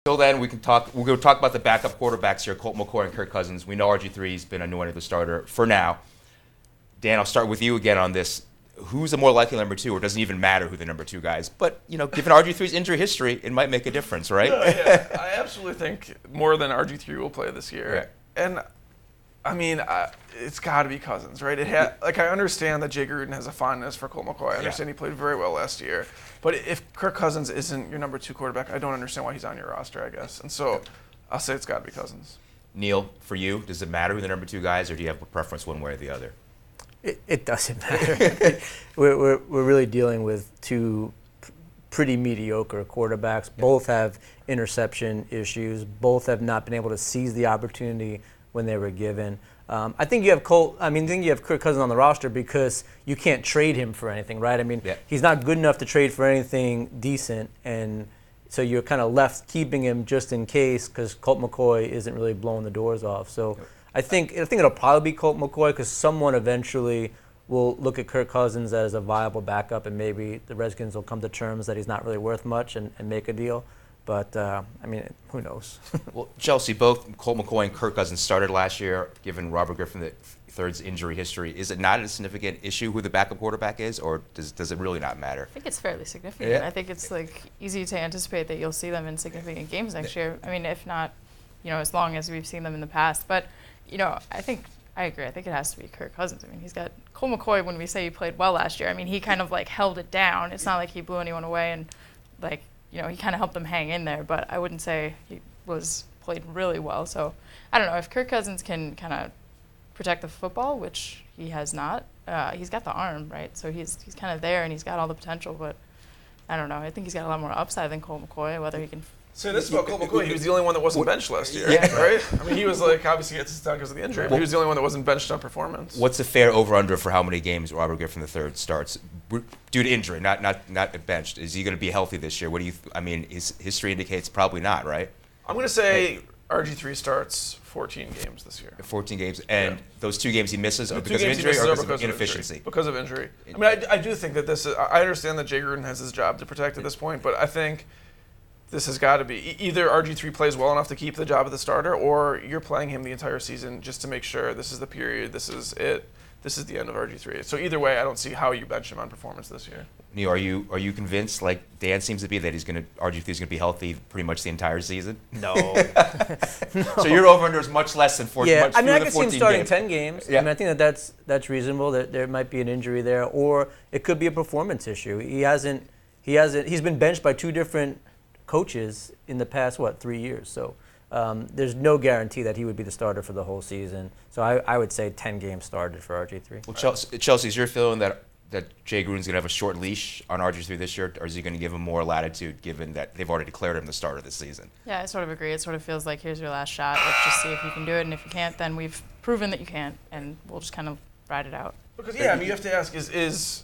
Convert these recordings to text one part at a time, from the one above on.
Till then, we'll go talk about the backup quarterbacks here, Colt McCoy and Kirk Cousins. We know RG3's been anointed the starter for now. Dan, I'll start with you again on this. Who's the more likely number two, or doesn't even matter who the number two guy is? But, given RG3's injury history, it might make a difference, right? Yeah. I absolutely think more than RG3 will play this year. Yeah. And, it's got to be Cousins, right? I understand that Jay Gruden has a fondness for Colt McCoy. I understand he played very well last year. But if Kirk Cousins isn't your number two quarterback, I don't understand why he's on your roster, I guess. And so I'll say it's got to be Cousins. Neil, for you, does it matter who the number two guy is, or do you have a preference one way or the other? It doesn't matter. we're really dealing with two pretty mediocre quarterbacks. Both have interception issues. Both have not been able to seize the opportunity when they were given. I think you have Kirk Cousins on the roster because you can't trade him for anything, right? He's not good enough to trade for anything decent, and so you're kind of left keeping him just in case because Colt McCoy isn't really blowing the doors off. So I think it'll probably be Colt McCoy because someone eventually will look at Kirk Cousins as a viable backup, and maybe the Redskins will come to terms that he's not really worth much and make a deal. But, who knows? Well, Chelsea, both Colt McCoy and Kirk Cousins started last year, given Robert Griffin III's injury history. Is it not a significant issue who the backup quarterback is, or does it really not matter? I think it's fairly significant. Yeah. I think it's easy to anticipate that you'll see them in significant games next year. If not, as long as we've seen them in the past. But, I agree. I think it has to be Kirk Cousins. He's got Colt McCoy. When we say he played well last year, he kind of held it down. It's not like he blew anyone away and he kind of helped them hang in there. But I wouldn't say he played really well. So I don't know if Kirk Cousins can kind of protect the football, which he has not. He's got the arm, right? So he's kind of there and he's got all the potential. But I don't know. I think he's got a lot more upside than Colt McCoy. Whether he can. So this is about Colt McCoy. He was the only one that wasn't benched last year, right? He was obviously gets his down because of the injury, but he was the only one that wasn't benched on performance. What's the fair over/under for how many games Robert Griffin III starts due to injury, not benched? Is he going to be healthy this year? What do you? His history indicates probably not, right? I'm going to say RG3 starts 14 games this year. 14 games, and those 2 games he misses are because of injury or because of inefficiency? Because of injury. I do think that this is. I understand that Jay Gruden has his job to protect at this point, but I think. This has got to be either RG3 plays well enough to keep the job of the starter, or you're playing him the entire season just to make sure this is the period, this is it, this is the end of RG3. So either way, I don't see how you bench him on performance this year. Neil, are you convinced, like Dan seems to be, that RG3 is going to be healthy pretty much the entire season? No. So your over/under is much less than 14. Yeah, I can see him starting 10 games. Yeah. I think that's reasonable. That there might be an injury there, or it could be a performance issue. He's been benched by 2 different coaches in the past 3 years, so there's no guarantee that he would be the starter for the whole season. So I would say 10 games started for RG3. Well, Chelsea, is your feeling that Jay Gruden's going to have a short leash on RG3 this year, or is he going to give him more latitude given that they've already declared him the starter of the season? Yeah, I sort of agree. It sort of feels like here's your last shot. Let's just see if you can do it, and if you can't, then we've proven that you can't, and we'll just kind of ride it out. Because you have to ask is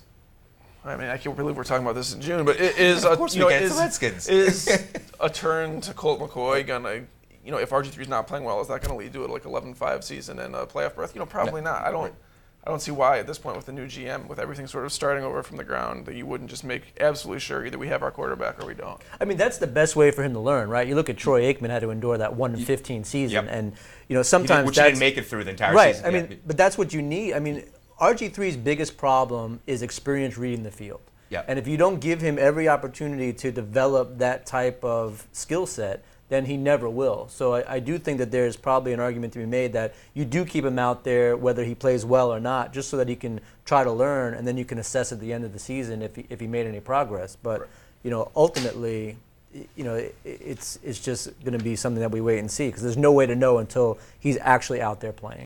I can't believe we're talking about this in June, but is the Redskins. Is a turn to Colt McCoy gonna, if RG3 is not playing well, is that gonna lead to 11-5 season and a playoff berth? Probably not. I don't see why at this point with the new GM, with everything sort of starting over from the ground, that you wouldn't just make absolutely sure either we have our quarterback or we don't. That's the best way for him to learn, right? You look at Troy Aikman had to endure that 1-15 season, and sometimes he didn't make it through the entire season. Right. But that's what you need. RG3's biggest problem is experience reading the field. Yeah. And if you don't give him every opportunity to develop that type of skill set, then he never will. So I do think that there's probably an argument to be made that you do keep him out there whether he plays well or not, just so that he can try to learn, and then you can assess at the end of the season if he made any progress. But ultimately, it's just going to be something that we wait and see, because there's no way to know until he's actually out there playing.